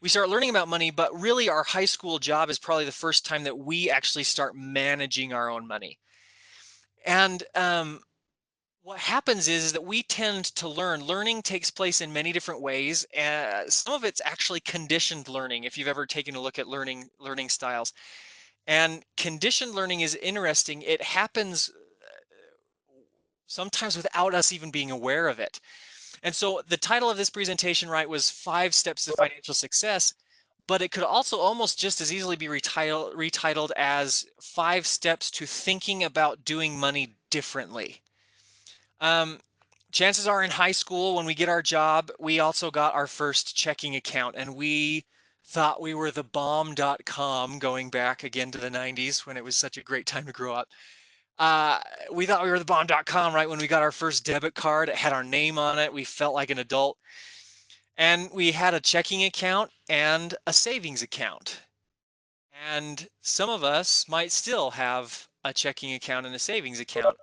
we start learning about money, but really our high school job is probably the first time that we actually start managing our own money. And what happens is that we tend to learn. Learning takes place in many different ways. Some of it's actually conditioned learning, if you've ever taken a look at learning styles. And conditioned learning is interesting. It happens sometimes without us even being aware of it. And so the title of this presentation, right, was 5 Steps to Financial Success, but it could also almost just as easily be retitled as 5 Steps to Thinking About Doing Money Differently. Um, Chances are in high school, when we get our job, we also got our first checking account, and we thought we were the bomb.com, going back again to the 90s when it was such a great time to grow up. Uh, we thought we were the bomb.com, right? When we got our first debit card, it had our name on it. We felt like an adult. And we had a checking account and a savings account. And some of us might still have a checking account and a savings account.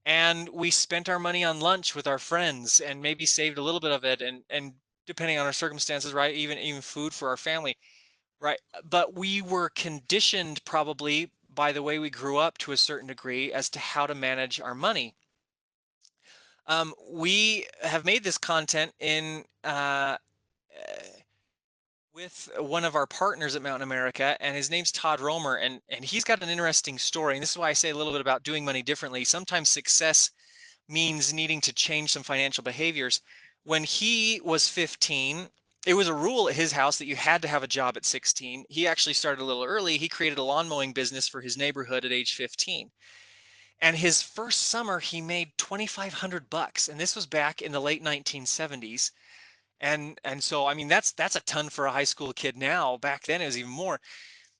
And we spent our money on lunch with our friends and maybe saved a little bit of it, and depending on our circumstances, right, even food for our family, right? But we were conditioned probably by the way we grew up to a certain degree as to how to manage our money. We have made this content in with one of our partners at Mountain America, and his name's Todd Romer, and he's got an interesting story. And this is why I say a little bit about doing money differently. Sometimes success means needing to change some financial behaviors. When he was 15, it was a rule at his house that you had to have a job at 16. He actually started a little early. He created a lawn mowing business for his neighborhood at age 15. And his first summer, he made 2,500 bucks. And this was back in the late 1970s. And so, I mean, that's a ton for a high school kid now. Back then, it was even more.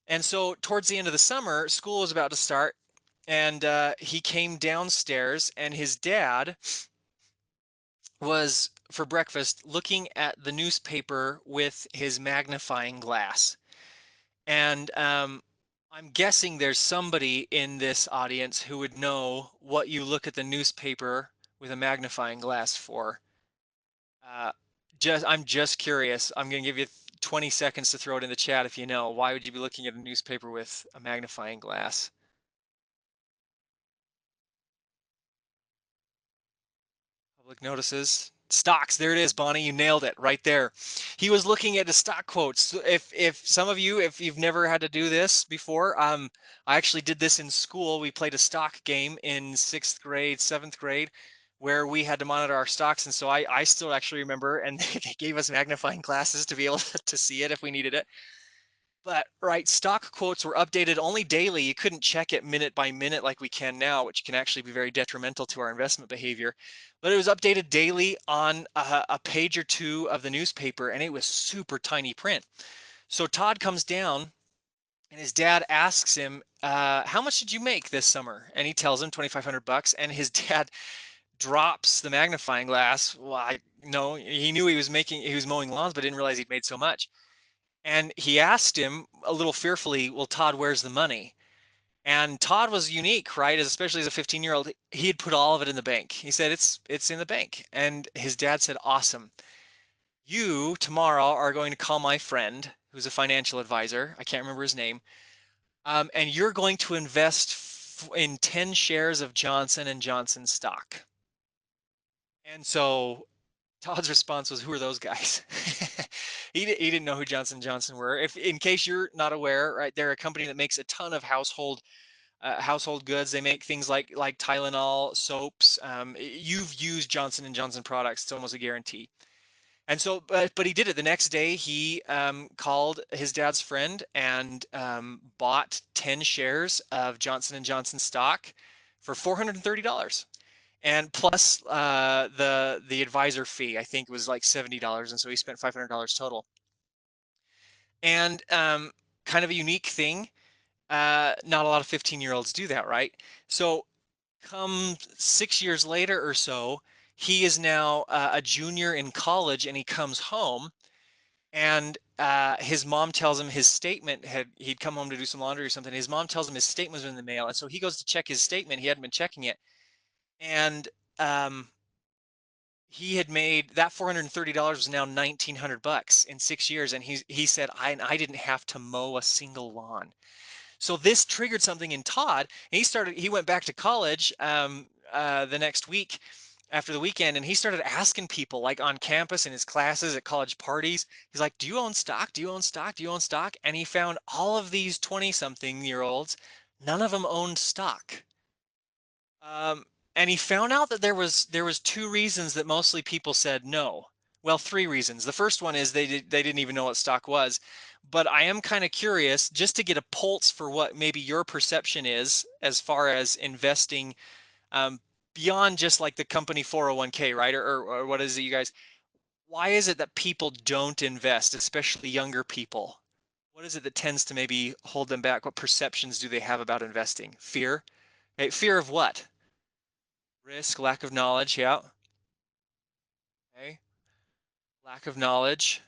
And so, towards the end of the summer, school was about to start, and he came downstairs, and his dad was for breakfast looking at the newspaper with his magnifying glass. And I'm guessing there's somebody in this audience who would know what you look at the newspaper with a magnifying glass for. Uh, I'm just curious. I'm going to give you 20 seconds to throw it in the chat if you know. Why would you be looking at a newspaper with a magnifying glass? Public notices. Stocks. There it is, Bonnie. You nailed it right there. He was looking at the stock quotes. So if some of you, if you've never had to do this before, I actually did this in school. We played a stock game in 6th grade, 7th grade, where we had to monitor our stocks. And so I still actually remember, and they gave us magnifying glasses to be able to see it if we needed it. But right, stock quotes were updated only daily. You couldn't check it minute by minute like we can now, which can actually be very detrimental to our investment behavior. But it was updated daily on a page or two of the newspaper, and it was super tiny print. So Todd comes down, and his dad asks him, "How much did you make this summer?" And he tells him 2,500 bucks. And his dad drops the magnifying glass. Well, no, he knew he was mowing lawns, but didn't realize he'd made so much. And he asked him a little fearfully, "Well, Todd, where's the money?" And Todd was unique, right? Especially as a 15-year-old, he had put all of it in the bank. He said, "It's in the bank." And his dad said, "Awesome. You tomorrow are going to call my friend, who's a financial advisor. I can't remember his name. And you're going to invest in 10 shares of Johnson and Johnson stock." And so Todd's response was, "Who are those guys?" He didn't know who Johnson Johnson were. If in case you're not aware, right, they're a company that makes a ton of household goods. They make things like Tylenol, soaps. You've used Johnson and Johnson products; it's almost a guarantee. And so, but he did it the next day. He called his dad's friend and bought 10 shares of Johnson and Johnson stock for $430, and plus the advisor fee. I think it was like $70, and so he spent $500 total. And kind of a unique thing. Not a lot of 15-year-olds do that, right? So come 6 years later or so, he is now a junior in college, and he comes home, and his mom tells him his statement he'd come home to do some laundry or something. His mom tells him his statement was in the mail, and so he goes to check his statement. He hadn't been checking it, and um, he had made that $430 was now $1,900 in 6 years, and he said I didn't have to mow a single lawn. So this triggered something in Todd, and he went back to college the next week after the weekend, and he started asking people like on campus in his classes at college parties. He's like, do you own stock? Do you own stock? Do you own stock? And he found all of these 20-something-year-olds, none of them owned stock. Um, and he found out that there was two reasons that mostly people said no. Well, three reasons. The first one is they didn't even know what stock was. But I am kind of curious just to get a pulse for what maybe your perception is as far as investing, um, beyond just like the company 401k, right? Or what is it, you guys? Why is it that people don't invest, especially younger people? What is it that tends to maybe hold them back? What perceptions do they have about investing? Fear? Okay, fear of what? Risk, lack of knowledge, yeah. Okay. Lack of knowledge,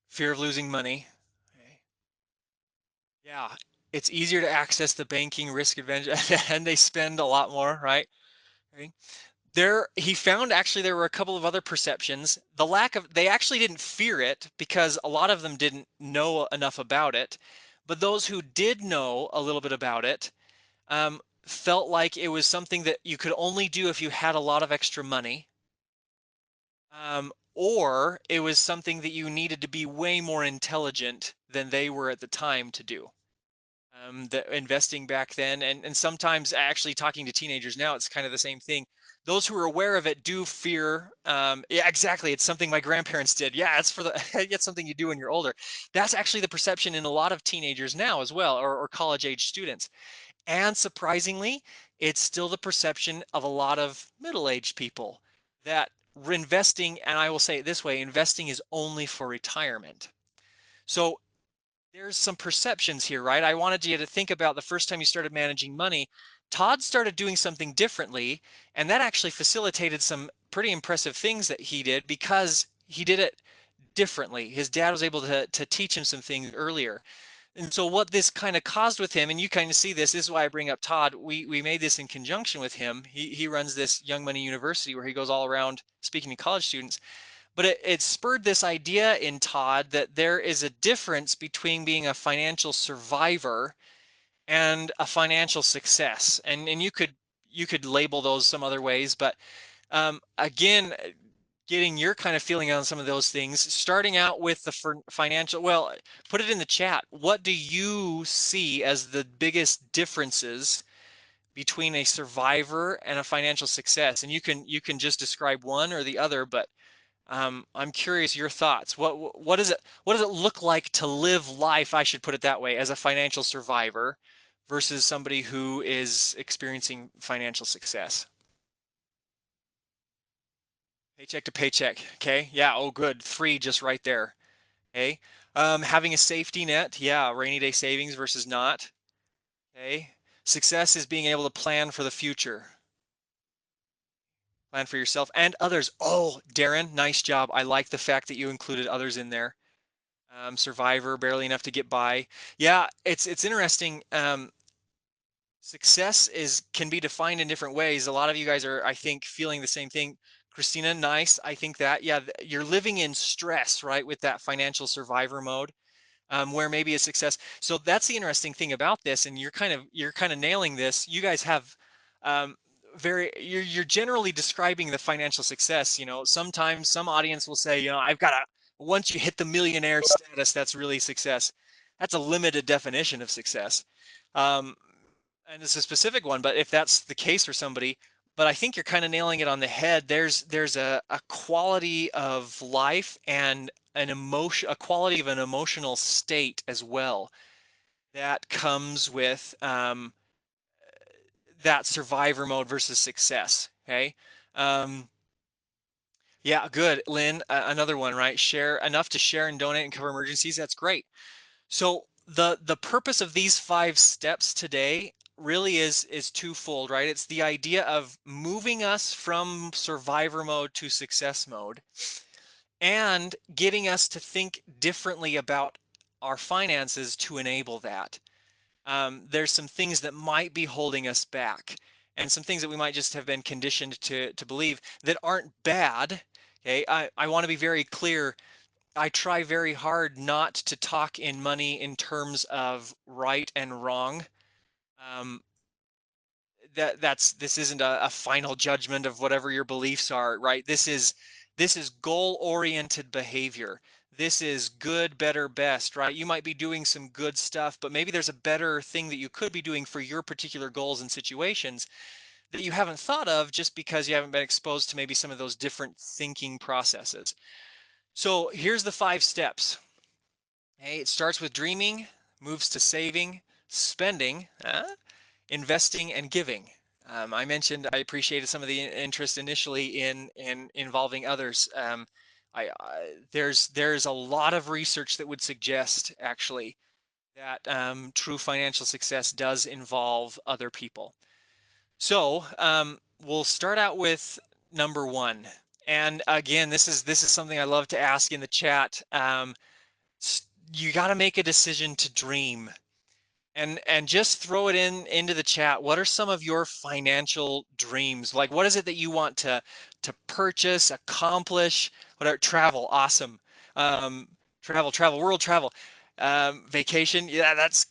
fear of losing money. Okay. Yeah. It's easier to access the banking risk advantage and they spend a lot more, right? Okay. He found actually there were a couple of other perceptions. The lack of, they actually didn't fear it because a lot of them didn't know enough about it. But those who did know a little bit about it, felt like it was something that you could only do if you had a lot of extra money. Or it was something that you needed to be way more intelligent than they were at the time to do. The investing back then, and sometimes actually talking to teenagers now, it's kind of the same thing. Those who are aware of it do fear. Yeah, exactly. It's something my grandparents did. Yeah, it's for the it's something you do when you're older. That's actually the perception in a lot of teenagers now as well, or college age students. And surprisingly, it's still the perception of a lot of middle-aged people that investing, and I will say it this way, investing is only for retirement. So there's some perceptions here, right? I wanted you to think about the first time you started managing money. Todd started doing something differently, and that actually facilitated some pretty impressive things that he did because he did it differently. His dad was able to teach him some things earlier. And so what this kind of caused with him, and you kind of see this is why I bring up Todd. We made this in conjunction with him. He runs this Young Money University where he goes all around speaking to college students. But it spurred this idea in Todd that there is a difference between being a financial survivor and a financial success. And you could label those some other ways, but again, getting your kind of feeling on some of those things, starting out with the financial, well, put it in the chat. What do you see as the biggest differences between a survivor and a financial success? And you can just describe one or the other, but I'm curious your thoughts. What does it look like to live life, I should put it that way, as a financial survivor versus somebody who is experiencing financial success? Paycheck to paycheck. Okay. Yeah. Oh, good. Three just right there. Okay. Having a safety net. Yeah. Rainy day savings versus not. Okay. Success is being able to plan for the future, plan for yourself and others. Oh, Darren, nice job. I like the fact that you included others in there. Survivor, barely enough to get by. Yeah. It's interesting. Success can be defined in different ways. A lot of you guys are, I think, feeling the same thing. Christina, nice. I think that, yeah, you're living in stress, right, with that financial survivor mode, where maybe a success. So that's the interesting thing about this, and you're kind of nailing this. You guys have, um, you're generally describing the financial success. Sometimes some audience will say, I've got a once you hit the millionaire status, that's really success. That's a limited definition of success. Um, and it's a specific one, but if that's the case for somebody, but I think you're kind of nailing it on the head. There's a quality of life and a quality of an emotional state as well that comes with that survivor mode versus success. Okay. Um, yeah, good. Lynn, another one, right? Share enough to share and donate and cover emergencies. That's great. So the purpose of these 5 steps today really is twofold, right? It's the idea of moving us from survivor mode to success mode and getting us to think differently about our finances to enable that. There's some things that might be holding us back. and some things that we might just have been conditioned to believe that aren't bad. Okay, I want to be very clear. I try very hard not to talk in money in terms of right and wrong. Um, this isn't a final judgment of whatever your beliefs are, right? This is goal-oriented behavior. This is good, better, best, right? You might be doing some good stuff, but maybe there's a better thing that you could be doing for your particular goals and situations that you haven't thought of just because you haven't been exposed to maybe some of those different thinking processes. So here's the 5 steps. Hey, it starts with dreaming, moves to saving, spending, investing, and giving. I mentioned I appreciated some of the interest initially in involving others. There's a lot of research that would suggest actually that true financial success does involve other people. So we'll start out with number 1. And again, this is something I love to ask in the chat. You got to make a decision to dream, and just throw it into the chat. What are some of your financial dreams? Like, what is it that you want to purchase, accomplish? Whatever. Travel, awesome. um, travel, world travel. Vacation, yeah, that's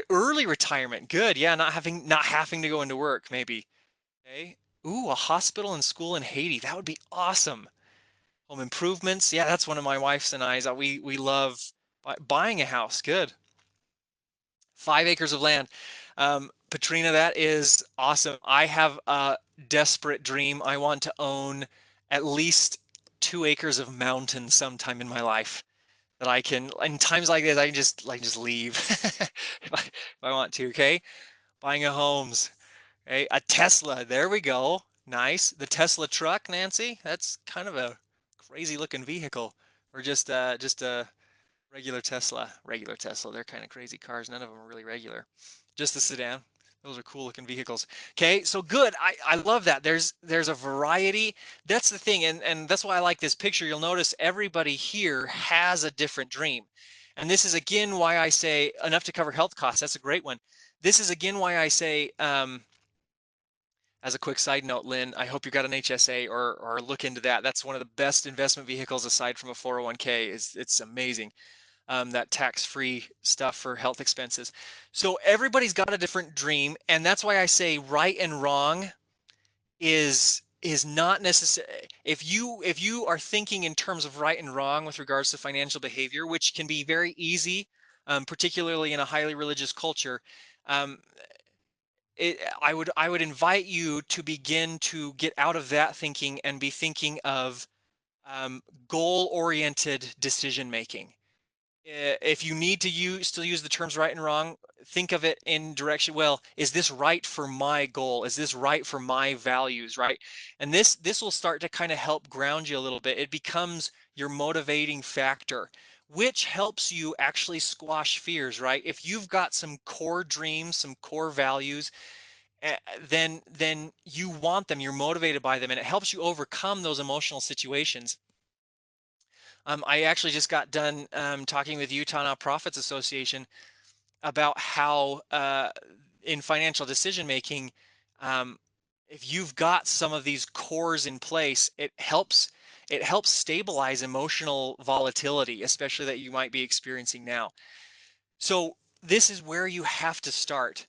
early retirement, good. Yeah, not having to go into work, maybe. Okay. Ooh, a hospital and school in Haiti, that would be awesome. Home improvements, yeah, that's one of my wife's and I's. We love buying a house, good. 5 acres of land. Patrina, that is awesome. I have a desperate dream. I want to own at least 2 acres of mountain sometime in my life that I can, in times like this, I can just leave if I want to. Okay, buying a homes. Okay, a Tesla. There we go. Nice. The Tesla truck, Nancy. That's kind of a crazy looking vehicle, or just a regular Tesla. Regular Tesla. They're kind of crazy cars. None of them are really regular. Just the sedan. Those are cool looking vehicles. Okay, so good. I love that. There's a variety. That's the thing, and that's why I like this picture. You'll notice everybody here has a different dream. And this is again why I say enough to cover health costs. That's a great one. This is again why I say, as a quick side note, Lynn, I hope you got an HSA or look into that. That's one of the best investment vehicles aside from a 401k. It's amazing, that tax-free stuff for health expenses. So everybody's got a different dream, and that's why I say right and wrong is not necessary. If you are thinking in terms of right and wrong with regards to financial behavior, which can be very easy, particularly in a highly religious culture, um, I would invite you to begin to get out of that thinking and be thinking of goal-oriented decision making. If you need to still use the terms right and wrong, think of it in direction, well, is this right for my goal? Is this right for my values, right? And this will start to kind of help ground you a little bit. It becomes your motivating factor, which helps you actually squash fears, right? If you've got some core dreams, some core values, then you want them, you're motivated by them, and it helps you overcome those emotional situations. I actually just got done talking with Utah Nonprofits Association about how in financial decision making, if you've got some of these cores in place, it helps stabilize emotional volatility, especially that you might be experiencing now. So this is where you have to start.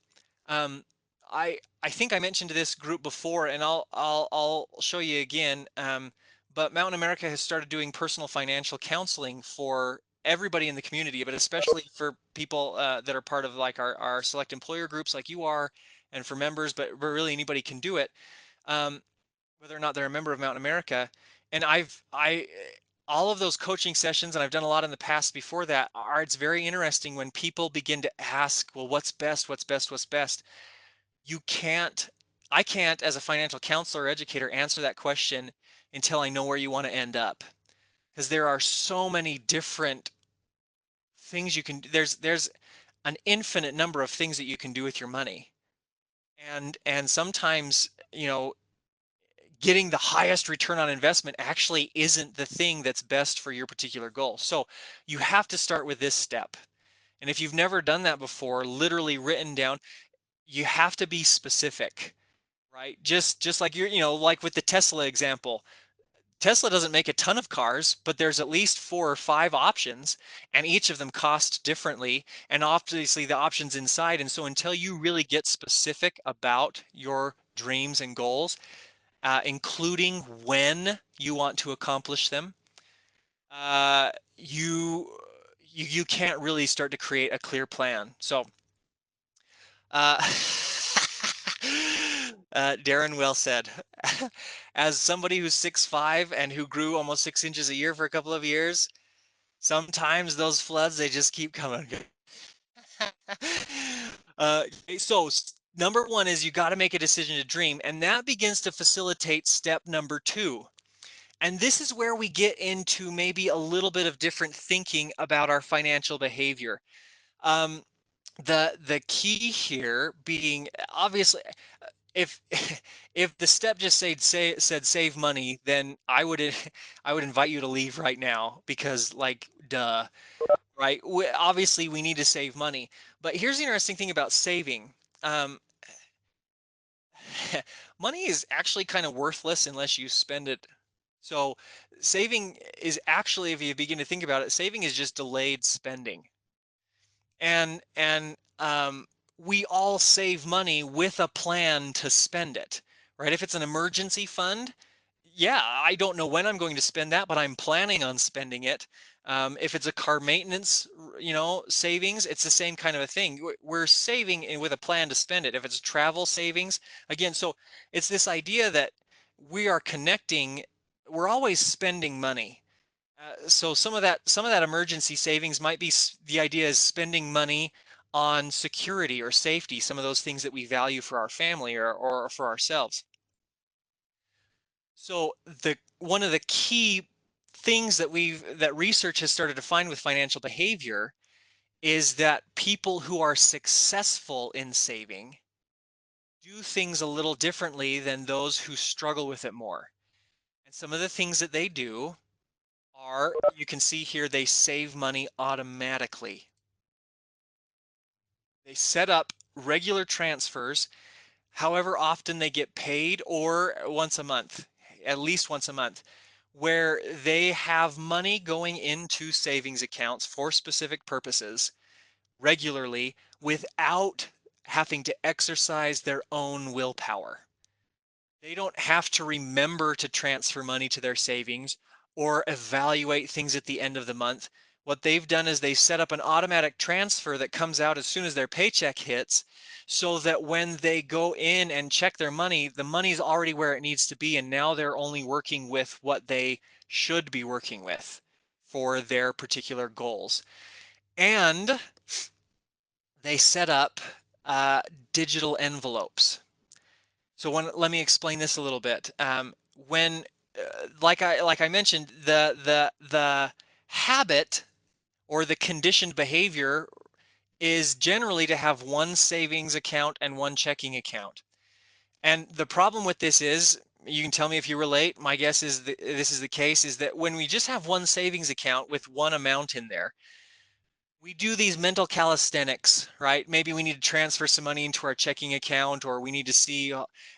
Um, I think I mentioned to this group before, and I'll show you again. But Mountain America has started doing personal financial counseling for everybody in the community, but especially for people that are part of like our select employer groups, like you are, and for members. But really anybody can do it, um, whether or not they're a member of Mountain America. And all of those coaching sessions, and I've done a lot in the past before that, it's very interesting when people begin to ask, well, what's best, what's best, what's best? You can't, I can't, as a financial counselor or educator, answer that question until I know where you want to end up. Because there are so many different things you can, there's an infinite number of things that you can do with your money. And sometimes, getting the highest return on investment actually isn't the thing that's best for your particular goal. So you have to start with this step. And if you've never done that before, literally written down, you have to be specific, right? Just like like with the Tesla example. Tesla doesn't make a ton of cars, but there's at least 4 or 5 options, and each of them cost differently, and obviously the options inside. And so until you really get specific about your dreams and goals, including when you want to accomplish them, uh, you, you can't really start to create a clear plan. So uh, Darren, well said. As somebody who's 6'5" and who grew almost 6 inches a year for a couple of years, sometimes those floods, they just keep coming. So number one is you got to make a decision to dream, and that begins to facilitate step number 2. And this is where we get into maybe a little bit of different thinking about our financial behavior. Um, the key here being obviously if if the step just said save money, then I would I would invite you to leave right now, because like duh, right? Obviously we need to save money, but here's the interesting thing about saving. Um, Money is actually kind of worthless unless you spend it. So saving is actually, if you begin to think about it, saving is just delayed spending. And we all save money with a plan to spend it, right? If it's an emergency fund, yeah, I don't know when I'm going to spend that, but I'm planning on spending it. If it's a car maintenance, savings, it's the same kind of a thing. We're saving with a plan to spend it. If it's travel savings, again, so it's this idea that we are connecting, we're always spending money. So some of that emergency savings might be, the idea is spending money on security or safety, some of those things that we value for our family or for ourselves. So the one of the key things that research has started to find with financial behavior is that people who are successful in saving do things a little differently than those who struggle with it more. And some of the things that they do are, you can see here, they save money automatically. They set up regular transfers, however often they get paid, or once a month, at least once a month, where they have money going into savings accounts for specific purposes regularly without having to exercise their own willpower. They don't have to remember to transfer money to their savings or evaluate things at the end of the month. What they've done is they set up an automatic transfer that comes out as soon as their paycheck hits, so that when they go in and check their money, the money's already where it needs to be, and now they're only working with what they should be working with for their particular goals. And they set up uh, digital envelopes. So let me explain this a little bit. When, like I mentioned, the habit or the conditioned behavior is generally to have one savings account and one checking account. And the problem with this is, you can tell me if you relate. My guess is that this is the case, is that when we just have one savings account with one amount in there, we do these mental calisthenics, right? Maybe we need to transfer some money into our checking account, or we need to see,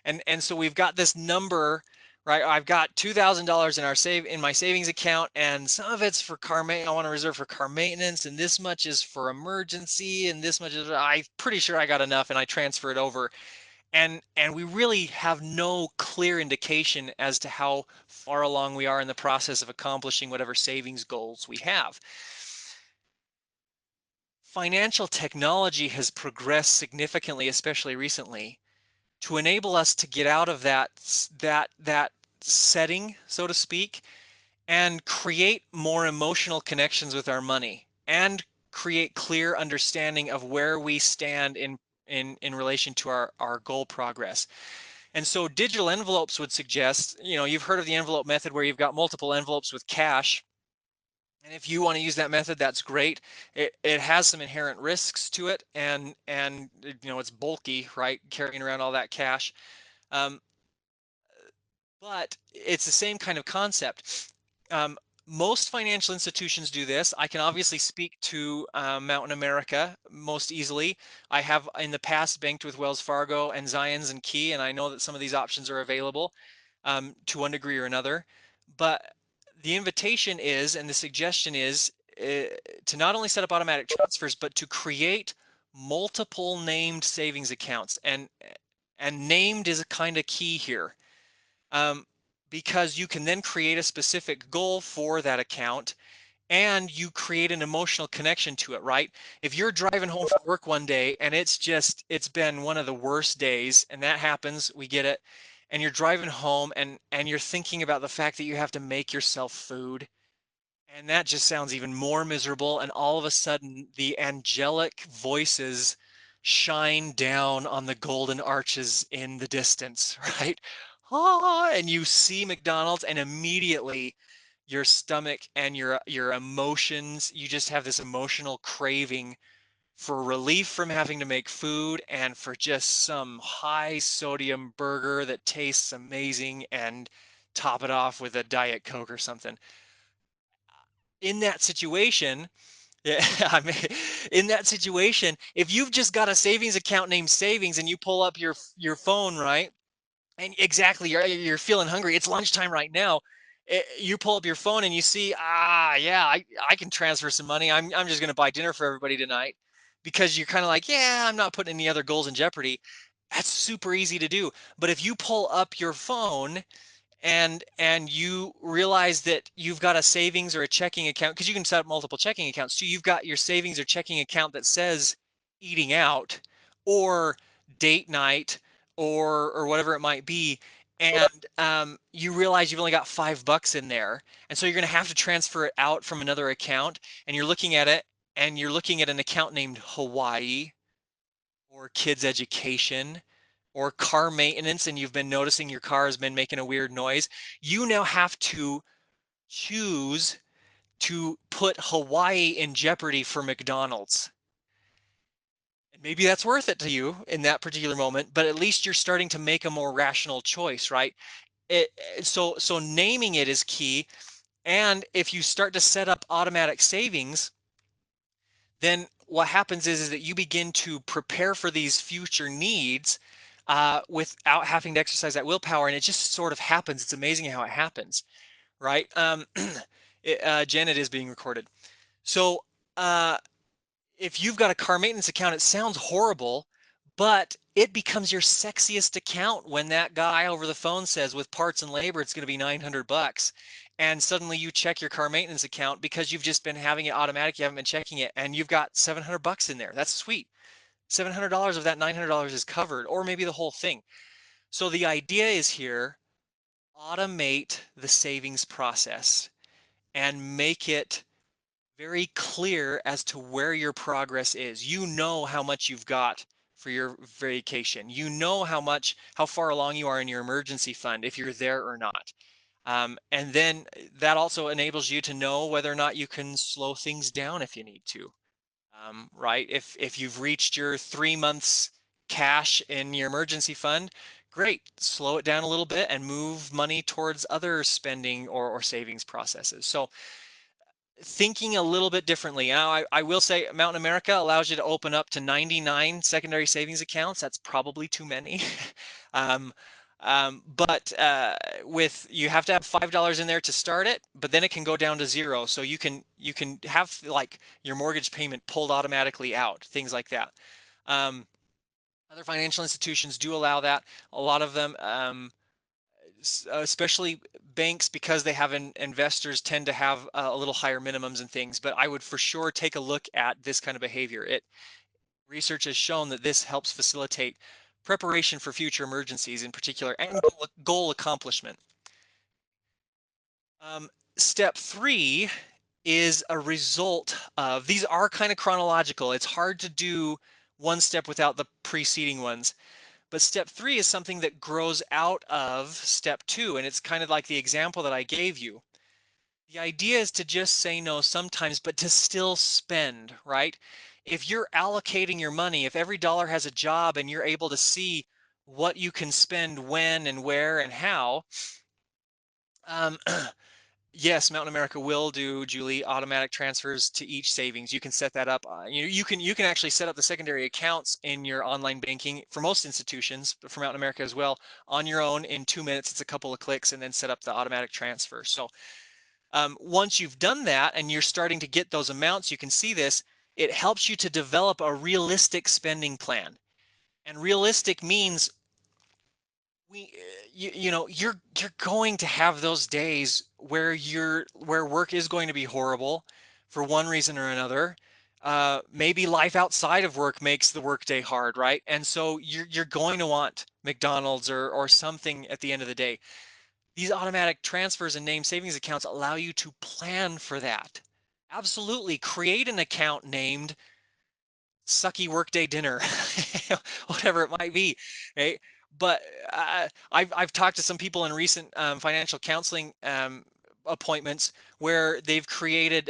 and so we've got this number, right? I've got $2,000 in my savings account, and some of it's for car maintenance. I want to reserve for car maintenance, and this much is for emergency, and this much is, I'm pretty sure I got enough, and I transfer it over. And we really have no clear indication as to how far along we are in the process of accomplishing whatever savings goals we have. Financial technology has progressed significantly, especially recently, to enable us to get out of that setting, so to speak, and create more emotional connections with our money, and create clear understanding of where we stand in relation to our goal progress. And so digital envelopes would suggest, you've heard of the envelope method, where you've got multiple envelopes with cash. And if you want to use that method, that's great. It has some inherent risks to it, and it's bulky, right? Carrying around all that cash. Um, but it's the same kind of concept. Most financial institutions do this. I can obviously speak to Mountain America most easily. I have in the past banked with Wells Fargo and Zions and Key, and I know that some of these options are available to one degree or another. But the invitation is, and the suggestion is, to not only set up automatic transfers, but to create multiple named savings accounts. And named is a kind of key here. Because you can then create a specific goal for that account and you create an emotional connection to it, right? If you're driving home from work one day and it's been one of the worst days, and that happens, we get it, and you're driving home and you're thinking about the fact that you have to make yourself food, and that just sounds even more miserable, and all of a sudden the angelic voices shine down on the golden arches in the distance, right? Ah, and you see McDonald's, and immediately your stomach and your emotions, you just have this emotional craving for relief from having to make food and for just some high sodium burger that tastes amazing, and top it off with a Diet Coke or something. In that situation, yeah, I mean, in that situation, if you've just got a savings account named savings and you pull up your phone, right? And exactly, you're feeling hungry. It's lunchtime right now. You pull up your phone and you see, yeah, I can transfer some money. I'm just going to buy dinner for everybody tonight, because you're kind of like, yeah, I'm not putting any other goals in jeopardy. That's super easy to do. But if you pull up your phone and you realize that you've got a savings or a checking account, because you can set up multiple checking accounts too. You've got your savings or checking account that says eating out or date night or whatever it might be, and you realize you've only got $5 in there, and so you're going to have to transfer it out from another account, and you're looking at it, and you're looking at an account named Hawaii or kids education or car maintenance, and you've been noticing your car has been making a weird noise, you now have to choose to put Hawaii in jeopardy for McDonald's. And maybe that's worth it to you in that particular moment, but at least you're starting to make a more rational choice, right? So naming it is key. And if you start to set up automatic savings, then what happens is that you begin to prepare for these future needs without having to exercise that willpower, and it just sort of happens. It's amazing how it happens, right? Janet is being recorded. So uh, if you've got a car maintenance account, it sounds horrible, but it becomes your sexiest account when that guy over the phone says with parts and labor it's going to be $900, and suddenly you check your car maintenance account because you've just been having it automatic, you haven't been checking it, and you've got $700 in there. That's sweet. $700 of that $900 is covered, or maybe the whole thing. So the idea is here, automate the savings process and make it very clear as to where your progress is. You know how much you've got for your vacation. You know how far along you are in your emergency fund, if you're there or not. And then that also enables you to know whether or not you can slow things down if you need to, right? If you've reached your 3 months cash in your emergency fund, great, slow it down a little bit and move money towards other spending or savings processes. So thinking a little bit differently. Now, I will say Mountain America allows you to open up to 99 secondary savings accounts. That's probably too many. um, but with you have to have $5 in there to start it, but then it can go down to zero. So you can have like your mortgage payment pulled automatically out, things like that. Um, Other financial institutions do allow that. A lot of them, especially banks, because they have investors, tend to have a little higher minimums and things, but I would for sure take a look at this kind of behavior. Research has shown that this helps facilitate preparation for future emergencies in particular, and goal accomplishment. Step 3 is a result of, these are kind of chronological. It's hard to do one step without the preceding ones. But step 3 is something that grows out of step 2, and it's kind of like the example that I gave you. The idea is to just say no sometimes, but to still spend, right? If you're allocating your money, if every dollar has a job and you're able to see what you can spend when and where and how, um, Yes, Mountain America will do, Julie, automatic transfers to each savings. You can set that up. You can actually set up the secondary accounts in your online banking for most institutions, but for Mountain America as well, on your own in 2 minutes. It's a couple of clicks, and then set up the automatic transfer. So once you've done that and you're starting to get those amounts, you can see this. It helps you to develop a realistic spending plan. And realistic means you know you're going to have those days where work is going to be horrible for one reason or another. Maybe life outside of work makes the workday hard, right? And so you're going to want McDonald's or something at the end of the day. These automatic transfers and named savings accounts allow you to plan for that. Absolutely, create an account named sucky workday dinner, whatever it might be, right? But I've talked to some people in recent financial counseling appointments where they've created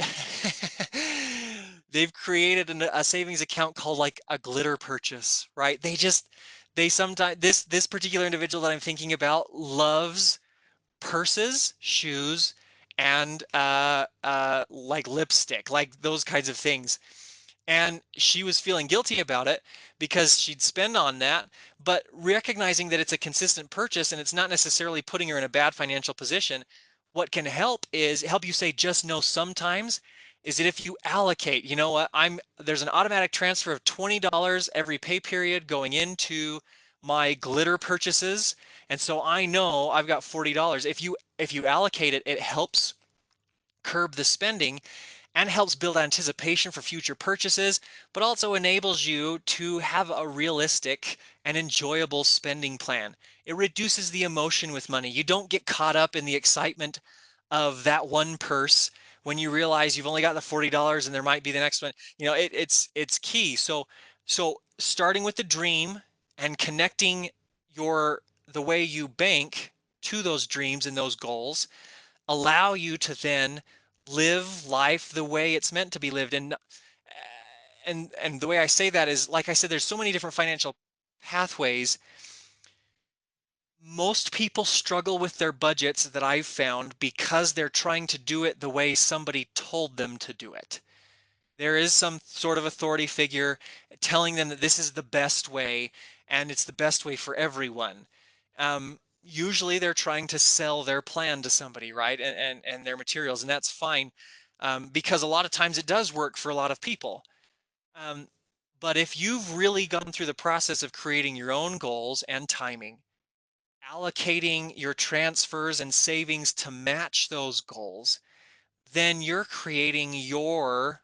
a savings account called like a glitter purchase, right? They sometimes this particular individual that I'm thinking about loves purses, shoes, and like lipstick, like those kinds of things. And she was feeling guilty about it because she'd spend on that, but recognizing that it's a consistent purchase and it's not necessarily putting her in a bad financial position. What can help is help you say just no sometimes is that if you allocate, you know what, there's an automatic transfer of $20 every pay period going into my glitter purchases. And so I know I've got $40. If you allocate it, it helps curb the spending and helps build anticipation for future purchases, but also enables you to have a realistic and enjoyable spending plan. It reduces the emotion with money. You don't get caught up in the excitement of that one purse when you realize you've only got the $40 and there might be the next one. You know, it's key. So starting with the dream and connecting the way you bank to those dreams and those goals allow you to then live life the way it's meant to be lived. And the way I say that is, like I said, there's so many different financial pathways. Most people struggle with their budgets that I've found because they're trying to do it the way somebody told them to do it. There is some sort of authority figure telling them that this is the best way and it's the best way for everyone. Usually they're trying to sell their plan to somebody, right? And their materials, and that's fine, because a lot of times it does work for a lot of people. Um, but if you've really gone through the process of creating your own goals and timing, allocating your transfers and savings to match those goals, then you're creating your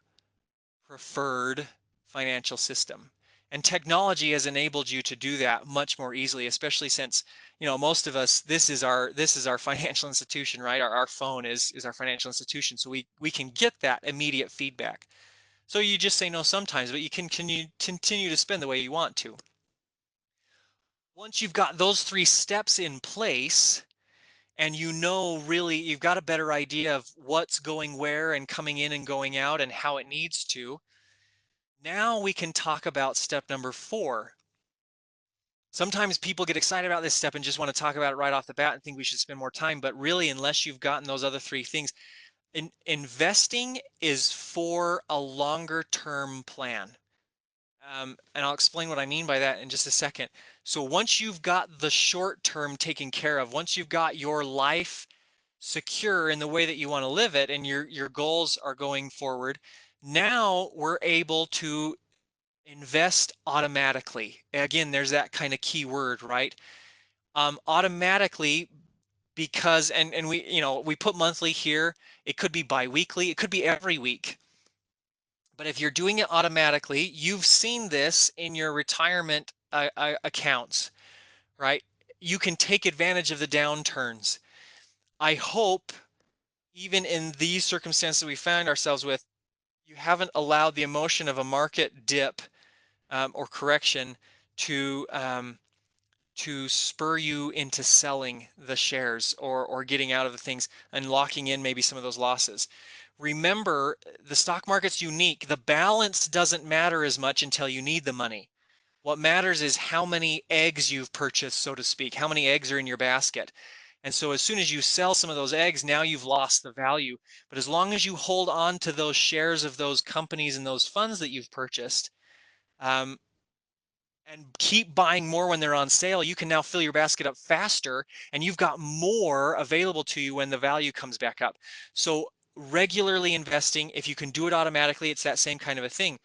preferred financial system. And technology has enabled you to do that much more easily, especially since, you know, most of us, this is our financial institution, right? Our phone is our financial institution. So we can get that immediate feedback. So you just say no sometimes, but you can continue to spend the way you want to. Once you've got those 3 steps in place, and you know really you've got a better idea of what's going where and coming in and going out and how it needs to, now we can talk about step number 4. Sometimes people get excited about this step and just want to talk about it right off the bat and think we should spend more time, but really, unless you've gotten those other 3 things, investing is for a longer term plan. And I'll explain what I mean by that in just a second. So once you've got the short term taken care of, once you've got your life secure in the way that you want to live it and your goals are going forward, now we're able to invest automatically. Again, there's that kind of key word, right? Automatically, because and we, you know, we put monthly here. It could be bi-weekly, it could be every week. But if you're doing it automatically, you've seen this in your retirement accounts, right? You can take advantage of the downturns. I hope even in these circumstances we find ourselves with, you haven't allowed the emotion of a market dip or correction to spur you into selling the shares or getting out of the things and locking in maybe some of those losses. Remember, the stock market's unique. The balance doesn't matter as much until you need the money. What matters is how many eggs you've purchased, so to speak, how many eggs are in your basket. And so as soon as you sell some of those eggs, now you've lost the value. But as long as you hold on to those shares of those companies and those funds that you've purchased, um, and keep buying more when they're on sale, you can now fill your basket up faster, and you've got more available to you when the value comes back up. So regularly investing, if you can do it automatically, it's that same kind of a thing.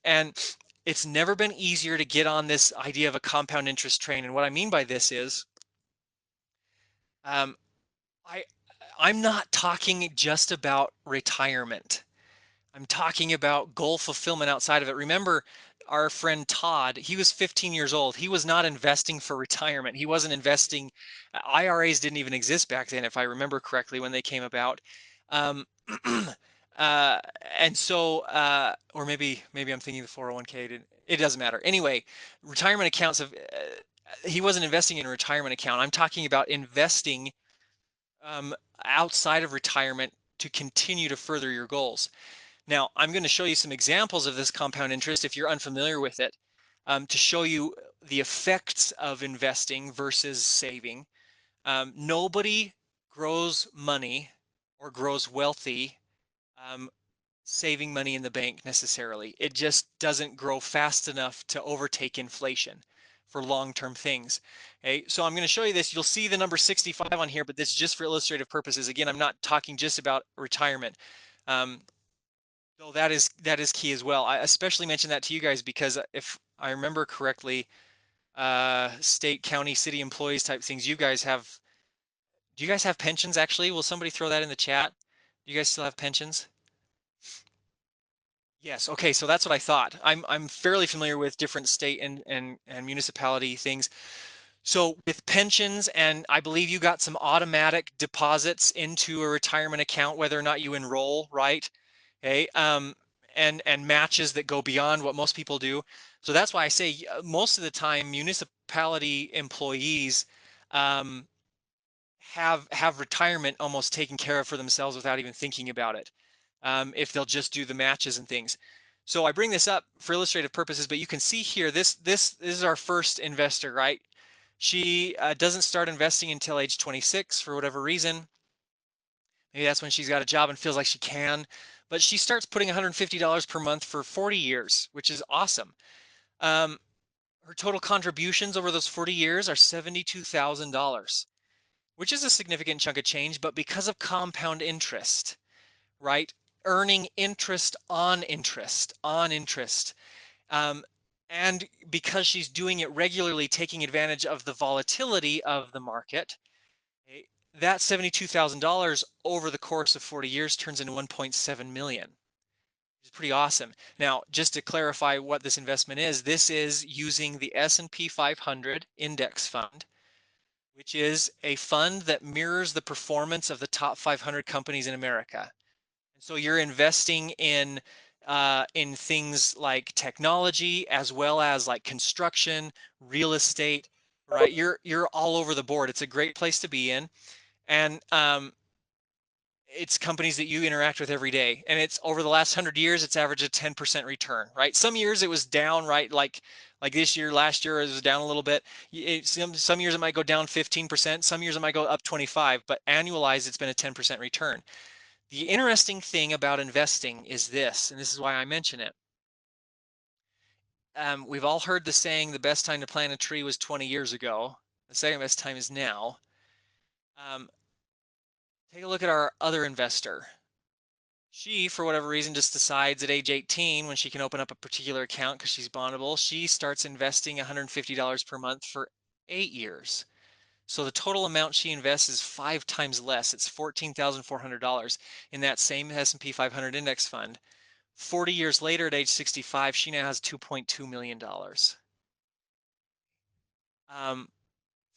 And it's never been easier to get on this idea of a compound interest train. And what I mean by this is, um, I, I'm not talking just about retirement. I'm talking about goal fulfillment outside of it. Remember our friend Todd, he was 15 years old. He was not investing for retirement. He wasn't investing. IRAs didn't even exist back then, if I remember correctly, when they came about. Um, uh, and so, or maybe I'm thinking the 401k didn't, it doesn't matter. Anyway, retirement accounts have, he wasn't investing in a retirement account. I'm talking about investing um, outside of retirement to continue to further your goals. Now, I'm going to show you some examples of this compound interest if you're unfamiliar with it, to show you the effects of investing versus saving. Nobody grows money or grows wealthy um, saving money in the bank necessarily. It just doesn't grow fast enough to overtake inflation for long-term things. Okay, so I'm going to show you this. You'll see the number 65 on here, but this is just for illustrative purposes. Again, I'm not talking just about retirement. So that is key as well. I especially mention that to you guys because if I remember correctly, state, county, city employees type things, do you guys have pensions actually? Will somebody throw that in the chat? Do you guys still have pensions? Yes. Okay. So that's what I thought. I'm fairly familiar with different state and municipality things. So with pensions, and I believe you got some automatic deposits into a retirement account, whether or not you enroll, right? Okay. And matches that go beyond what most people do. So that's why I say most of the time municipality employees um, have retirement almost taken care of for themselves without even thinking about it, if they'll just do the matches and things. So I bring this up for illustrative purposes, but you can see here, this is our first investor, right? She doesn't start investing until age 26 for whatever reason. Maybe that's when she's got a job and feels like she can, but she starts putting $150 per month for 40 years, which is awesome. Um, her total contributions over those 40 years are $72,000, which is a significant chunk of change, but because of compound interest, right? Earning interest on interest on interest. Um, and because she's doing it regularly, taking advantage of the volatility of the market, that $72,000 over the course of 40 years turns into 1.7 million. Which is pretty awesome. Now, just to clarify what this investment is, this is using the S&P 500 index fund, which is a fund that mirrors the performance of the top 500 companies in America. And so you're investing in things like technology as well as like construction, real estate, right? You're all over the board. It's a great place to be in, and it's companies that you interact with every day. And it's over the last 100 years, it's averaged a 10% return, right? Some years it was down, right? Like this year, last year it was down a little bit. Some years it might go down 15%. Some years it might go up 25, but annualized it's been a 10% return. The interesting thing about investing is this, and this is why I mention it. We've all heard the saying, the best time to plant a tree was 20 years ago. The second best time is now. Um, take a look at our other investor. She, for whatever reason, just decides at age 18, when she can open up a particular account because she's bondable, she starts investing $150 per month for 8 years. So the total amount she invests is 5 times less. It's $14,400 in that same S&P 500 index fund. 40 years later, at age 65, she now has $2.2 million.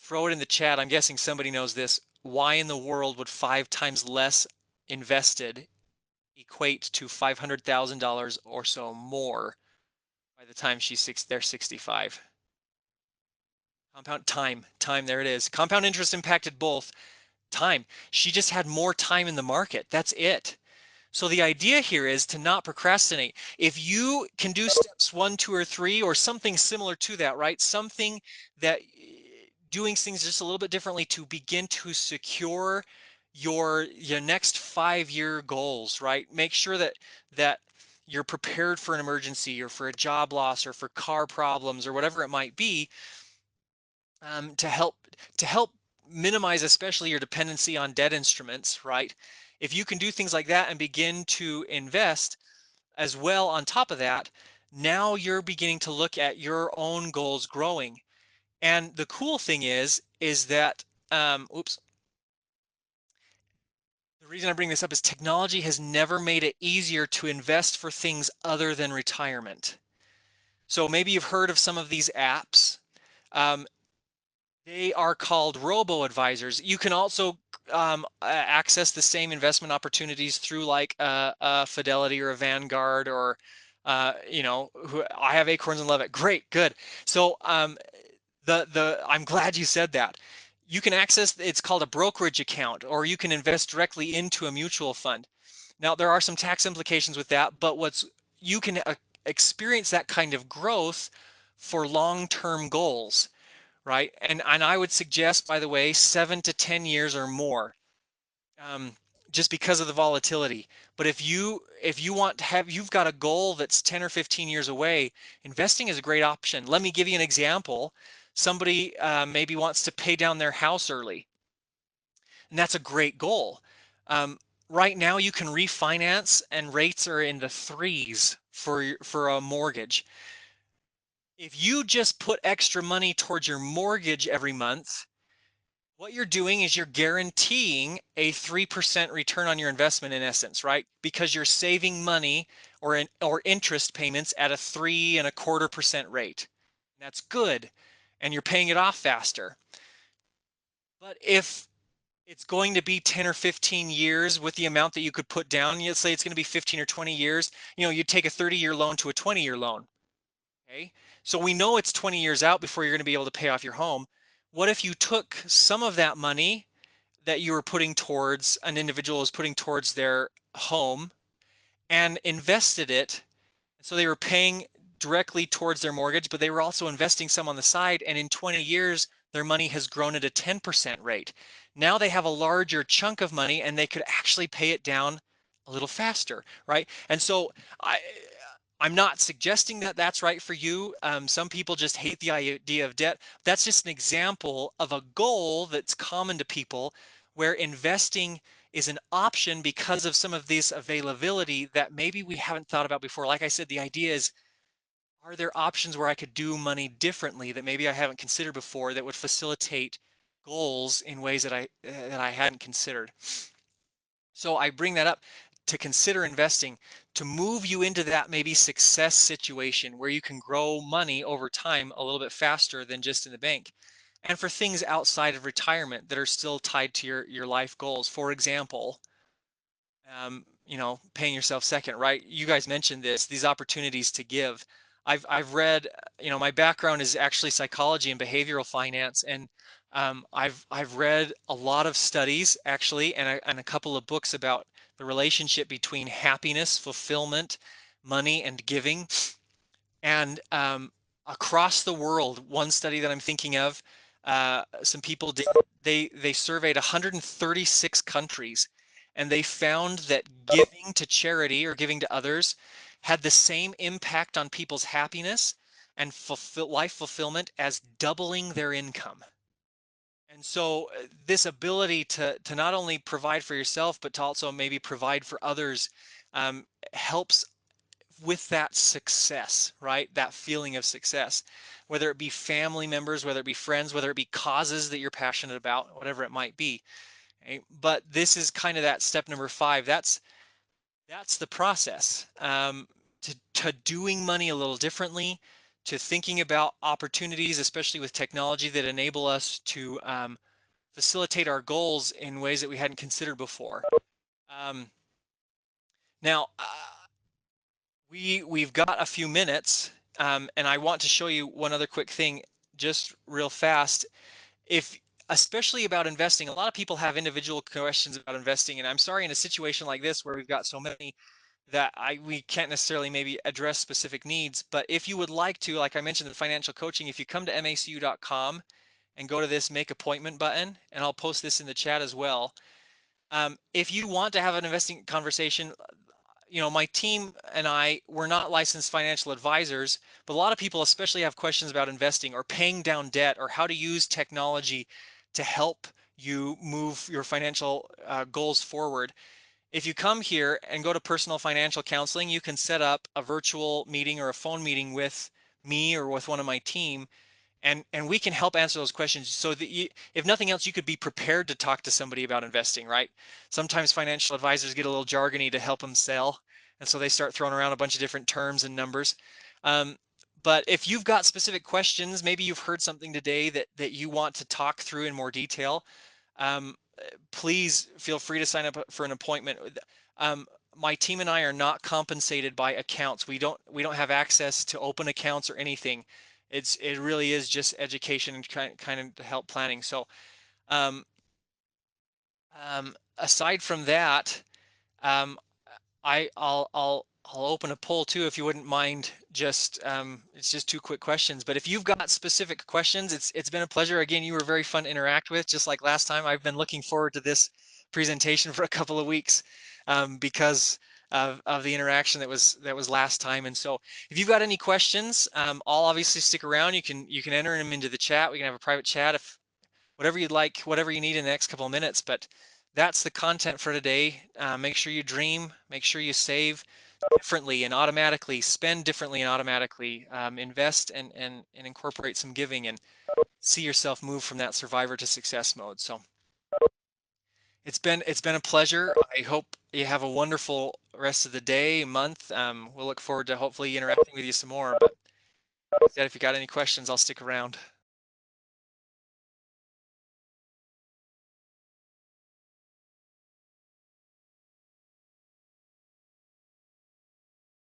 Throw it in the chat. I'm guessing somebody knows this. Why in the world would 5 times less invested equate to $500,000 or so more by the time they're 65? Compound time, there it is. Compound interest impacted both. Time. She just had more time in the market. That's it. So the idea here is to not procrastinate. If you can do steps 1, 2, or 3, or something similar to that, right? Something that doing things just a little bit differently to begin to secure your next 5-year goals, right? Make sure that you're prepared for an emergency or for a job loss or for car problems or whatever it might be, to help minimize especially your dependency on debt instruments, right? If you can do things like that and begin to invest as well on top of that, now you're beginning to look at your own goals growing. And the cool thing is that, oops, the reason I bring this up is technology has never made it easier to invest for things other than retirement. So maybe you've heard of some of these apps. Um, they are called robo-advisors. You can also access the same investment opportunities through like a Fidelity or a Vanguard or, I have Acorns and Levitt. Great, good. So I'm glad you said that. You can access, it's called a brokerage account, or you can invest directly into a mutual fund. Now, there are some tax implications with that, but you can experience that kind of growth for long-term goals, right? And I would suggest, by the way, 7 to 10 years or more, um, just because of the volatility. But if you want to have, you've got a goal that's 10 or 15 years away, investing is a great option. Let me give you an example. Somebody maybe wants to pay down their house early, and that's a great goal. Um, right now, you can refinance, and rates are in the threes for a mortgage. If you just put extra money towards your mortgage every month, what you're doing is you're guaranteeing a 3% return on your investment in essence, right? Because you're saving money or interest payments at a 3.25% rate. And that's good. And you're paying it off faster. But if it's going to be 10 or 15 years with the amount that you could put down, let's say it's going to be 15 or 20 years, you take a 30-year loan to a 20-year loan. Okay. So we know it's 20 years out before you're going to be able to pay off your home. What if you took some of that money that you were putting towards, an individual is putting towards their home, and invested it? So they were paying directly towards their mortgage, but they were also investing some on the side. And in 20 years, their money has grown at a 10% rate. Now they have a larger chunk of money and they could actually pay it down a little faster, right? And so I'm not suggesting that that's right for you. Some people just hate the idea of debt. That's just an example of a goal that's common to people where investing is an option because of some of this availability that maybe we haven't thought about before. Like I said, the idea is, are there options where I could do money differently that maybe I haven't considered before that would facilitate goals in ways that I hadn't considered? So I bring that up to consider investing to move you into that maybe success situation where you can grow money over time a little bit faster than just in the bank. And for things outside of retirement that are still tied to your life goals. For example, paying yourself second, right? You guys mentioned these opportunities to give. I've read, my background is actually psychology and behavioral finance, and I've read a lot of studies actually, and a couple of books about the relationship between happiness, fulfillment, money, and giving. And across the world, one study that I'm thinking of, some people did, they surveyed 136 countries, and they found that giving to charity or giving to others had the same impact on people's happiness and life fulfillment as doubling their income. And so this ability to not only provide for yourself, but to also maybe provide for others, helps with that success, right? That feeling of success, whether it be family members, whether it be friends, whether it be causes that you're passionate about, whatever it might be. Okay? But this is kind of that step number 5. That's the process, to doing money a little differently, to thinking about opportunities, especially with technology that enable us to facilitate our goals in ways that we hadn't considered before. Now, we've got a few minutes, and I want to show you one other quick thing just real fast. Especially about investing, a lot of people have individual questions about investing, and I'm sorry, in a situation like this where we've got so many that we can't necessarily maybe address specific needs. But if you would like to, like I mentioned, the financial coaching, if you come to macu.com and go to this make appointment button, and I'll post this in the chat as well. If you want to have an investing conversation, you know, my team and we're not licensed financial advisors, but a lot of people especially have questions about investing or paying down debt or how to use technology to help you move your financial goals forward. If you come here and go to personal financial counseling, you can set up a virtual meeting or a phone meeting with me or with one of my team, and we can help answer those questions so that you, if nothing else, you could be prepared to talk to somebody about investing, right? Sometimes financial advisors get a little jargony to help them sell, and so they start throwing around a bunch of different terms and numbers. But if you've got specific questions, maybe you've heard something today that you want to talk through in more detail, um, please feel free to sign up for an appointment. Um, my team and I are not compensated by accounts. We don't have access to open accounts or anything. It really is just education and kind of help planning. So um, aside from that, um, I'll open a poll too, if you wouldn't mind. Just it's just 2 quick questions, but if you've got specific questions, it's been a pleasure. Again, you were very fun to interact with, just like last time. I've been looking forward to this presentation for a couple of weeks because of the interaction that was last time. And so if you've got any questions, I'll obviously stick around. You can enter them into the chat. We can have a private chat if whatever you'd like, whatever you need in the next couple of minutes. But that's the content for today. Make sure you dream, make sure you save differently and automatically, spend differently and automatically, invest and incorporate some giving, and see yourself move from that survivor to success mode. So it's been a pleasure. I hope you have a wonderful rest of the day, month. We'll look forward to hopefully interacting with you some more. But if you got any questions, I'll stick around.